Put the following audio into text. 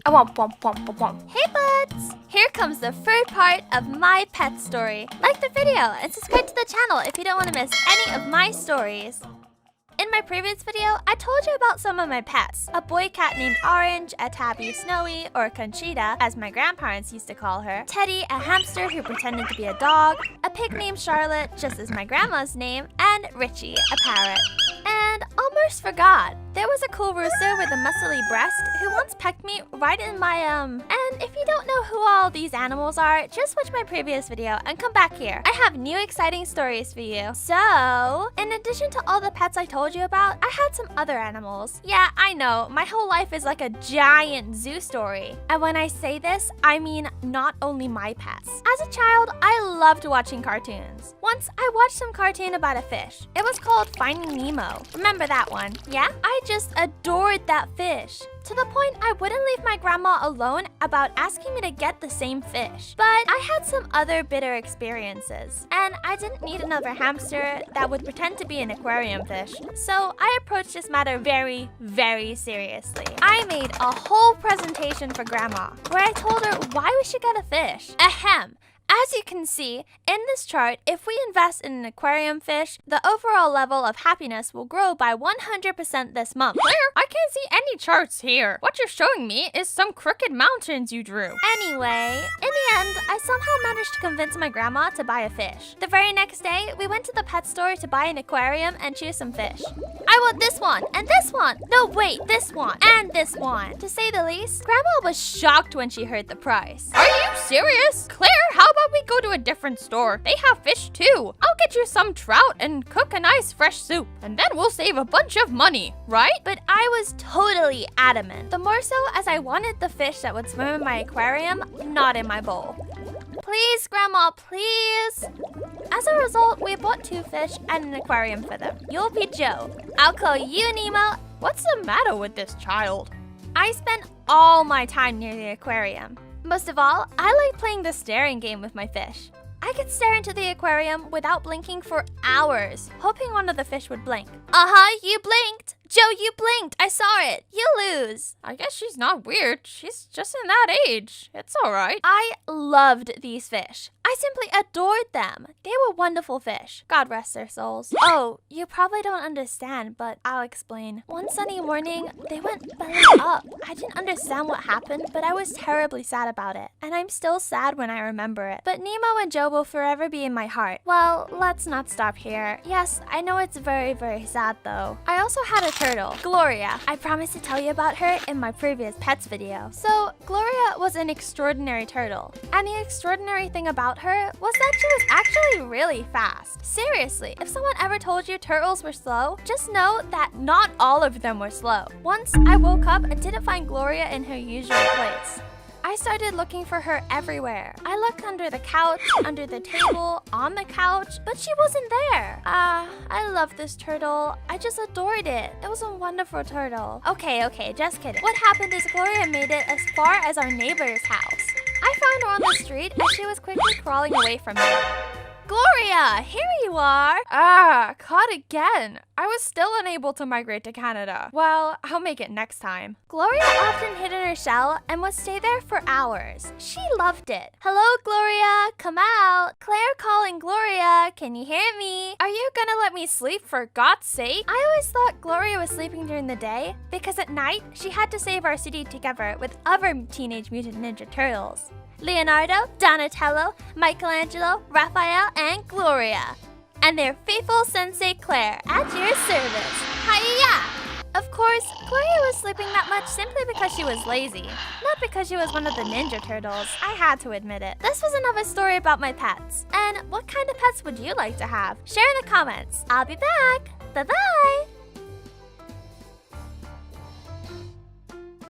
Hey buds! Here comes the third part of my pet story. Like the video and subscribe to the channel if you don't want to miss any of my stories. In my previous video, I told you about some of my pets. A boy cat named Orange, a tabby Snowy, or Conchita, as my grandparents used to call her, Teddy, a hamster who pretended to be a dog, a pig named Charlotte, just as my grandma's name, and Richie, a parrot. And almost forgot, there was a cool rooster with a muscly breast who once pecked me right in my And if you don't know who all these animals are, just watch my previous video and come back here. I have new exciting stories for you. So, in addition to all the pets I told you about, I had some other animals. Yeah, I know, my whole life is like a giant zoo story. And when I say this, I mean not only my pets. As a child, I loved watching cartoons. Once, I watched some cartoon about a fish. It was called Finding Nemo. Remember that one? Yeah? I just adored that fish. To the point I wouldn't leave my grandma alone about asking me to get the same fish. But I had some other bitter experiences, and I didn't need another hamster that would pretend to be an aquarium fish. So I approached this matter very, very seriously. I made a whole presentation for grandma where I told her why we should get a fish. Ahem. As you can see, in this chart, if we invest in an aquarium fish, the overall level of happiness will grow by 100% this month. Claire, I can't see any charts here. What you're showing me is some crooked mountains you drew. Anyway, in the end, I somehow managed to convince my grandma to buy a fish. The very next day, we went to the pet store to buy an aquarium and choose some fish. I want this one, and this one. No, wait, this one, and this one. To say the least, Grandma was shocked when she heard the price. Are you serious? Claire, how about we go to a different store? They have fish too. I'll get you some trout and cook a nice fresh soup. And then we'll save a bunch of money, right? But I was totally adamant. The more so as I wanted the fish that would swim in my aquarium, not in my bowl. Please, Grandma, please. As a result, we bought 2 fish and an aquarium for them. You'll be Joe. I'll call you Nemo. What's the matter with this child? I spent all my time near the aquarium. Most of all, I like playing the staring game with my fish. I could stare into the aquarium without blinking for hours, hoping one of the fish would blink. You blinked. Joe, you blinked. I saw it. You lose. I guess she's not weird. She's just in that age. It's all right. I loved these fish. I simply adored them. They were wonderful fish. God rest their souls. Oh, you probably don't understand, but I'll explain. One sunny morning, they went belly up. I didn't understand what happened, but I was terribly sad about it. And I'm still sad when I remember it. But Nemo and Joe will forever be in my heart. Well, let's not stop here. Yes, I know it's very, very sad though. I also had a turtle, Gloria. I promised to tell you about her in my previous pets video. So, Gloria was an extraordinary turtle. And the extraordinary thing about her was that she was actually really fast. Seriously, if someone ever told you turtles were slow, just know that not all of them were slow. Once, I woke up and didn't find Gloria in her usual place. I started looking for her everywhere. I looked under the couch, under the table, on the couch, but she wasn't there. I love this turtle. I just adored it. It was a wonderful turtle. Okay, just kidding. What happened is Gloria made it as far as our neighbor's house. I found her on the street as she was quickly crawling away from me. Gloria, here you are. Caught again. I was still unable to migrate to Canada. Well, I'll make it next time. Gloria often hid in her shell and would stay there for hours. She loved it. Hello, Gloria, come out. Claire calling Gloria, can you hear me? Are you gonna let me sleep for God's sake? I always thought Gloria was sleeping during the day because at night, she had to save our city together with other Teenage Mutant Ninja Turtles. Leonardo, Donatello, Michelangelo, Raphael, and Gloria. And their faithful sensei Claire at your service. Hiya! Of course, Gloria was sleeping that much simply because she was lazy, not because she was one of the Ninja Turtles. I had to admit it. This was another story about my pets. And what kind of pets would you like to have? Share in the comments. I'll be back. Bye-bye!